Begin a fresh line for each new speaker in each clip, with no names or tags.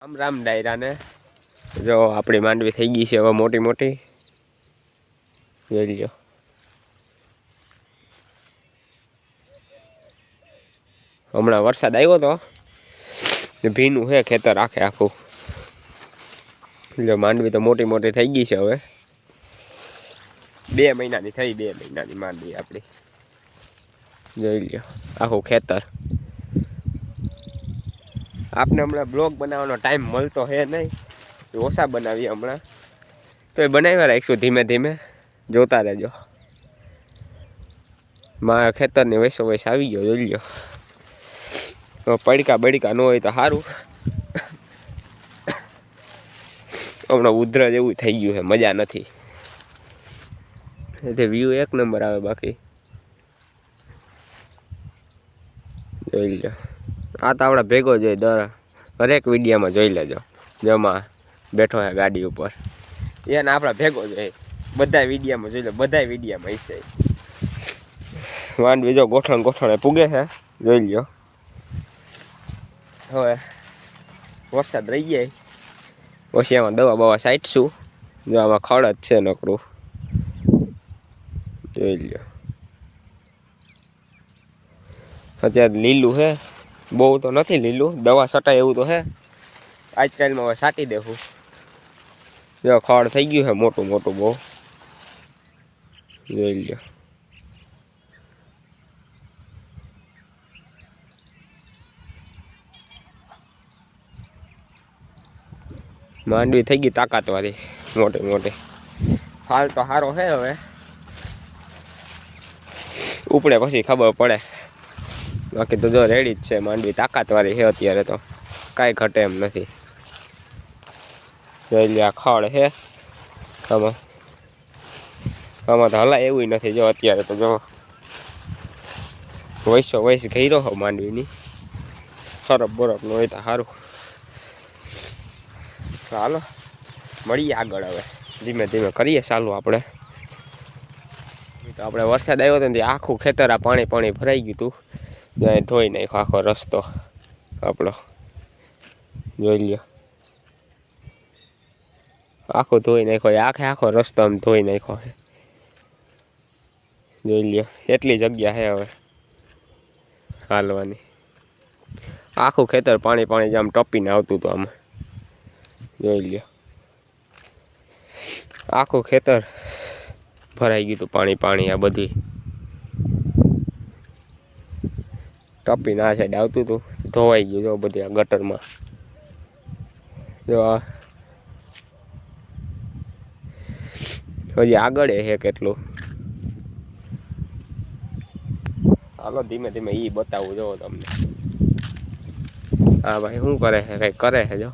રામ રામ ડાયરાને જો આપણી માંડવી થઈ ગઈ છે હવે મોટી મોટી જોઈ લ્યો. હમણાં વરસાદ આવ્યો તો ભીનું છે ખેતર આખે આખું. જો માંડવી તો મોટી મોટી થઈ ગઈ છે હવે 2 મહિનાની થઈ 2 મહિનાની માંડવી આપણી જોઈ લ્યો આખું ખેતર. આપને હમણાં બ્લોગ બનાવવાનો ટાઈમ મળતો હે નહીં, ઓછા બનાવીએ હમણાં તો એ બનાવ્યા રાખીશું ધીમે ધીમે, જોતા રહેજો. મારા ખેતરની વૈસો વૈસ આવી ગયો જોઈ લ્યો. પડકા બડકા ન હોય તો સારું. હમણાં ઉધરા જેવું થઈ ગયું છે, મજા નથી. એટલે વ્યૂ એક નંબર આવે. બાકી જોઈ લો આ તો આપણા ભેગો જોઈ હરેક વિડીયોમાં જોઈ લેજો. જમા બેઠો છે ગાડી ઉપર, એને આપણા ભેગો જોઈએ બધા વિડીયોમાં જોઈ લો. બધા વિડીયોમાં હશે માંડવી જો ગોઠણ ગોઠણે પૂગે છે જોઈ લ્યો. હવે વરસાદ રહી જાય પછી એમાં દવા બવા છાંટશું. જો આમાં ખડ જ છે નકરું જોઈ લ્યો. અત્યારે લીલું છે, બહુ તો નથી લીલું, દવા છટાય એવું તો છે. આજકાલમાં હવે છાંટી દેવું. જો ખડ થઈ ગયું છે મોટું મોટું બહુ જોઈ લ્યો. માંડવી થઈ ગઈ તાકાતવાળી મોટી મોટી. હાલ તો સારો છે, હવે ઉપડે પછી ખબર પડે. બાકી તો જો રેડી જ છે માંડવી, તાકાતવાળી છે અત્યારે તો, કાંઈ ઘટે એમ નથી. જોઈ લે આ ખડ છે આમાં તો હલાય એવું નથી. જો અત્યારે તો જો વૈસો વૈસ ઘેરો હો માંડવીની. ખરબ બરફ ન હોય તો સારું. હાલો મળીએ આગળ. હવે ધીમે ધીમે કરીએ ચાલુ આપણે. તો આપણે વરસાદ આવ્યો હતો ને આખું ખેતર આ પાણી પાણી ભરાઈ ગયું હતું. ત્યાં ધોઈ નાખ્યો આખો રસ્તો આપણો જોઈ લ્યો. આખો ધોઈ નાખ્યો, આખે આખો રસ્તો આમ ધોઈ નાખ્યો છે જોઈ લ્યો. એટલી જગ્યા છે હવે હાલવાની. આખું ખેતર પાણી પાણી આમ ટપીને આવતું હતું આમાં જોઈ લ્યો. આખું ખેતર ભરાઈ ગયું હતું પાણી પાણી. આ બધી ટપીને આ સાઈડ આવતું હતું, ધોવાઈ ગયું જો બધી આ ગટરમાં. જો આ હજી આગળ છે કેટલું. હાલો ધીમે ધીમે એ બતાવું જો તમને. હા ભાઈ શું કરે છે, કંઈક કરે છે જો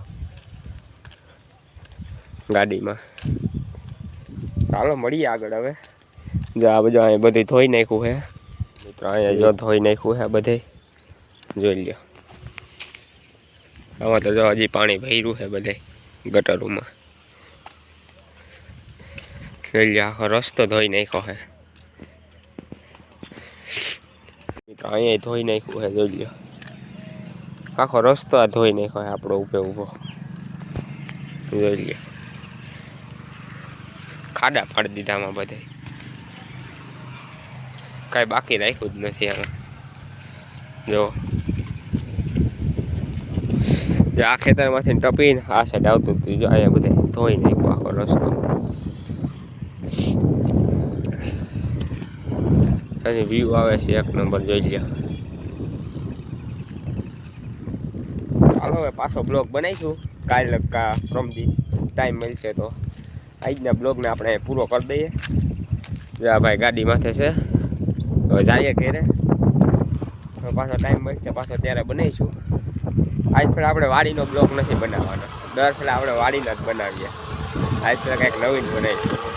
ગાડીમાં. ચાલો મળીએ આગળ. હવે જો આ બધું અહીંયા બધી ધોઈ નાખ્યું છે મિત્રો. અહીંયા જો ધોઈ નાખ્યું છે બધે જોઈ લ્યો. આમાં તો જો હજી પાણી ભર્યું છે બધે ગટરોમાં જોઈ લ્યો. આખો રસ્તો ધોઈ નાખ્યો છે મિત્રો. અહીંયા ધોઈ નાખ્યું છે જોઈ લ્યો. આખો રસ્તો આ ધોઈ નાખ્યો છે આપણો ઊભો ઊભો જોઈ લ્યો. ખાડા પાડી દીધા આમાં બધે, કાંઈ બાકી રાખ્યું જ નથી આમાં. જો આ ખેતરમાંથી ટપીને આ સાઈડ આવતું હતું. જો અહીંયા બધે ધોઈ નાખ્યો આખો રસ્તો. હજી વ્યૂ આવે છે એક નંબર જોઈ લ્યો. ચાલો હવે પાછો બ્લોગ બનાવીશું કાલે કા પરમદી ટાઈમ મળશે તો. આજના બ્લોગને આપણે પૂરો કરી દઈએ. જા ભાઈ ગાડી માથે છે, હવે જઈએ ઘેરે. હવે પાછો ટાઈમ મળશે પાછો ત્યારે બનાવીશું. આજ ફેર આપણે વાડીનો બ્લોગ નથી બનાવવાનો, દર ફેર આપણે વાડીના જ બનાવીએ. આજ ફેર કંઈક નવીન બનાવીશું.